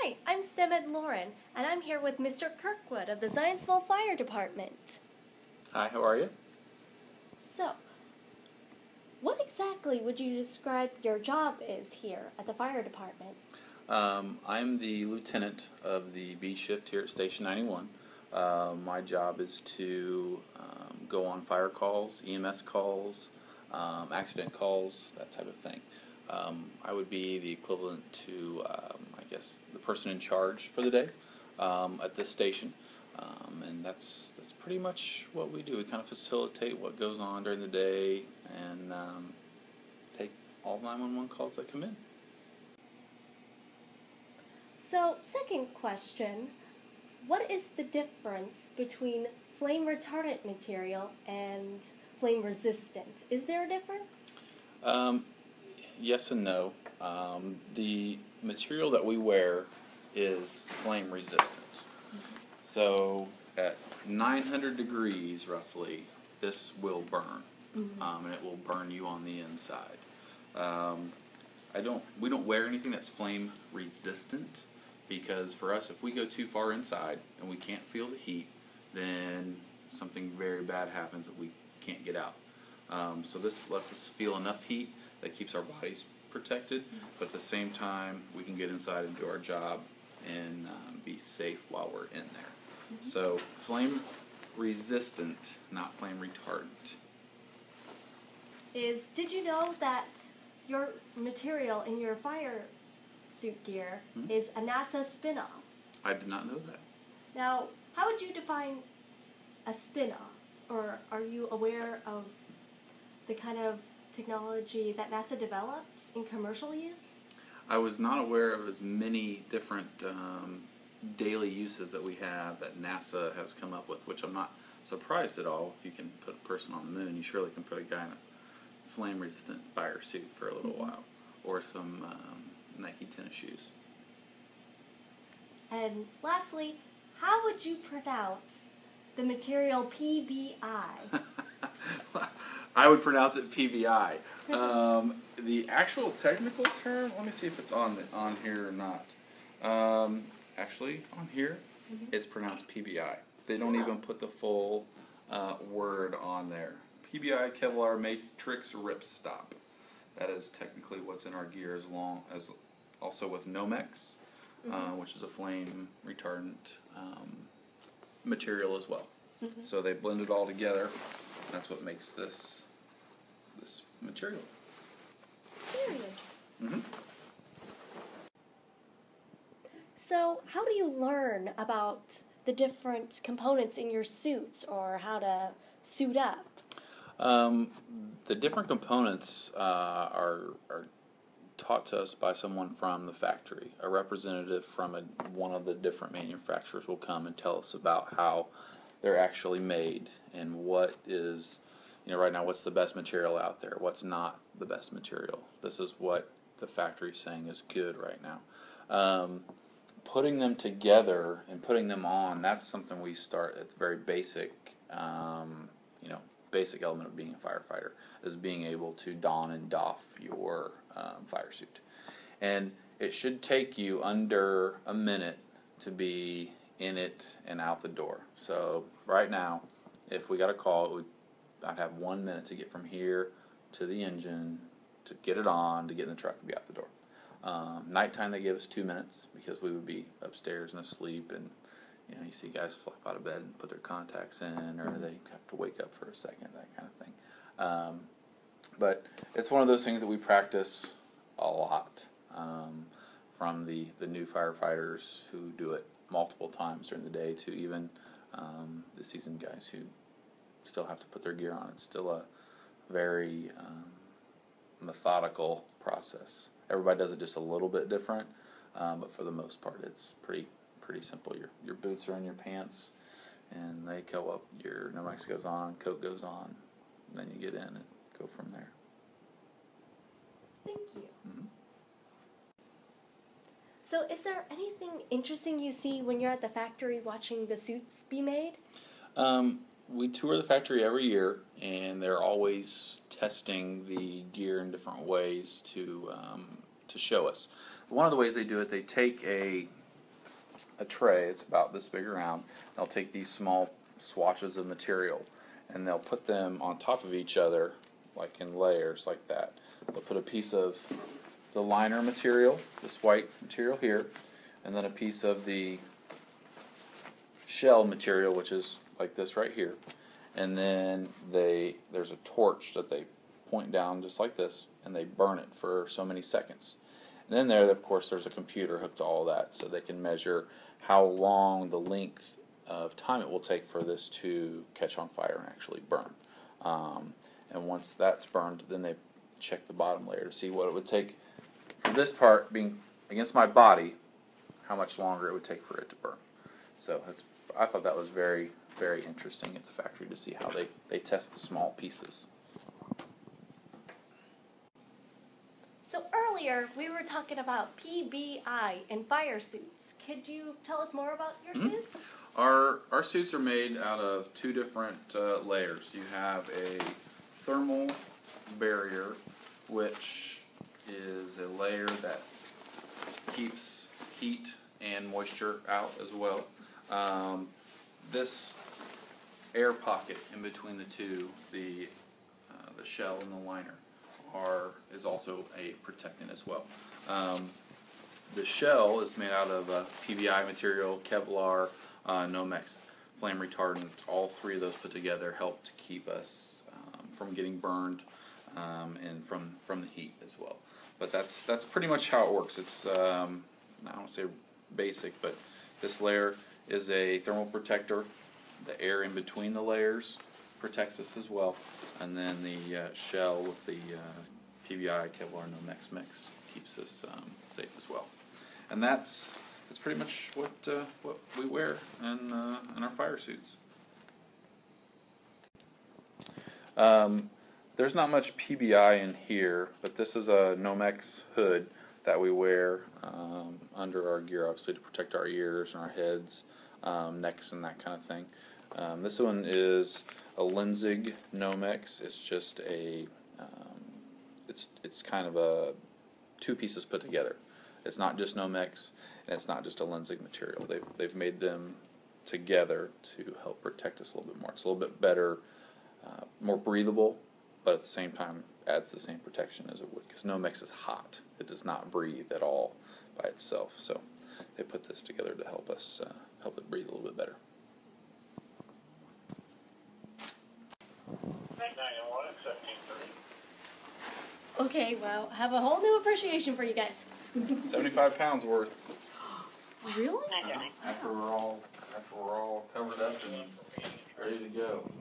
Hi, I'm STEM Ed Lauren, and I'm here with Mr. Kirkwood of the Zionsville Fire Department. Hi, how are you? So, what exactly would you describe your job is here at the fire department? I'm the lieutenant of the B shift here at Station 91. My job is to go on fire calls, EMS calls, accident calls, that type of thing. I would be the equivalent to, I guess, the person in charge for the day at this station. And that's pretty much what we do. We kind of facilitate what goes on during the day and take all 911 calls that come in. So, second question, what is the difference between flame retardant material and flame resistant? Is there a difference? Yes and no. The material that we wear is flame resistant. So at 900 degrees roughly, this will burn, and it will burn you on the inside. We don't wear anything that's flame resistant, because for us, if we go too far inside and we can't feel the heat, then something very bad happens that we can't get out. So this lets us feel enough heat that keeps our bodies protected, but at the same time we can get inside and do our job and be safe while we're in there. So flame resistant, not flame retardant. Did you know that your material in your fire suit gear is a NASA spin-off? I did not know that. Now, how would you define a spin-off? Or are you aware of the kind of technology that NASA develops in commercial use? I was not aware of as many different daily uses that we have that NASA has come up with, which I'm not surprised at all. If you can put a person on the moon, you surely can put a guy in a flame-resistant fire suit for a little while, or some Nike tennis shoes. And lastly, how would you pronounce the material PBI? I would pronounce it PBI. The actual technical term, let me see if it's on here or not. Actually, on here, it's pronounced PBI. They don't even put the full word on there. PBI, Kevlar Matrix Ripstop. That is technically what's in our gear, as long as also with Nomex, which is a flame retardant material as well. So they blend it all together. That's what makes this material. Very interesting. So, how do you learn about the different components in your suits, or how to suit up? The different components are taught to us by someone from the factory. A representative from one of the different manufacturers will come and tell us about how they're actually made and what is, right now, what's the best material out there, what's not the best material. This is what the factory is saying is good right now. Putting them together and putting them on, that's something we start. It's very basic, basic element of being a firefighter is being able to don and doff your fire suit. And it should take you under a minute to be in it and out the door. So right now, if we got a call, I'd have 1 minute to get from here to the engine, to get it on, to get in the truck and be out the door. Nighttime they give us 2 minutes because we would be upstairs and asleep, and you see guys flop out of bed and put their contacts in, or they have to wake up for a second, that kind of thing. But it's one of those things that we practice a lot, from the new firefighters who do it multiple times during the day to even the seasoned guys who still have to put their gear on. It's still a very methodical process. Everybody does it just a little bit different, but for the most part, it's pretty simple. Your boots are in your pants, and they go up. Your Nomex goes on, coat goes on, and then you get in and go from there. Thank you. So, is there anything interesting you see when you're at the factory watching the suits be made? We tour the factory every year, and they're always testing the gear in different ways to show us. One of the ways they do it, they take a a tray. It's about this big around. They'll take these small swatches of material and they'll put them on top of each other, like in layers like that. They'll put a piece of the liner material, this white material here, and then a piece of the shell material, which is like this right here. And then there's a torch that they point down just like this, and they burn it for so many seconds. And then there, of course, there's a computer hooked to all that, so they can measure how long, the length of time it will take for this to catch on fire and actually burn. And once that's burned, then they check the bottom layer to see what it would take for this part being against my body, how much longer it would take for it to burn. So I thought that was very, very interesting at the factory to see how they test the small pieces. So earlier we were talking about PBI and fire suits. Could you tell us more about your suits? Our suits are made out of two different layers. You have a thermal barrier, which is a layer that keeps heat and moisture out as well. This air pocket in between the two, the shell and the liner, is also a protectant as well. The shell is made out of PBI material, Kevlar, Nomex, flame retardant. All three of those put together help to keep us from getting burned and from the heat as well. But that's pretty much how it works. It's I don't say basic, but this layer is a thermal protector. The air in between the layers protects us as well, and then the shell with the PBI Kevlar Nomex mix keeps us safe as well. And that's pretty much what we wear in our fire suits. There's not much PBI in here, but this is a Nomex hood that we wear under our gear, obviously to protect our ears and our heads, necks, and that kind of thing. This one is a Lenzig Nomex. It's just a it's kind of a two pieces put together. It's not just Nomex, and it's not just a Lenzig material. They've made them together to help protect us a little bit more. It's a little bit better, more breathable, but at the same time adds the same protection as it would, because Nomex is hot. It does not breathe at all by itself. So they put this together to help us help it breathe a little bit better. Okay, well, I have a whole new appreciation for you guys. 75 pounds worth. Really? After we're all covered up and ready to go.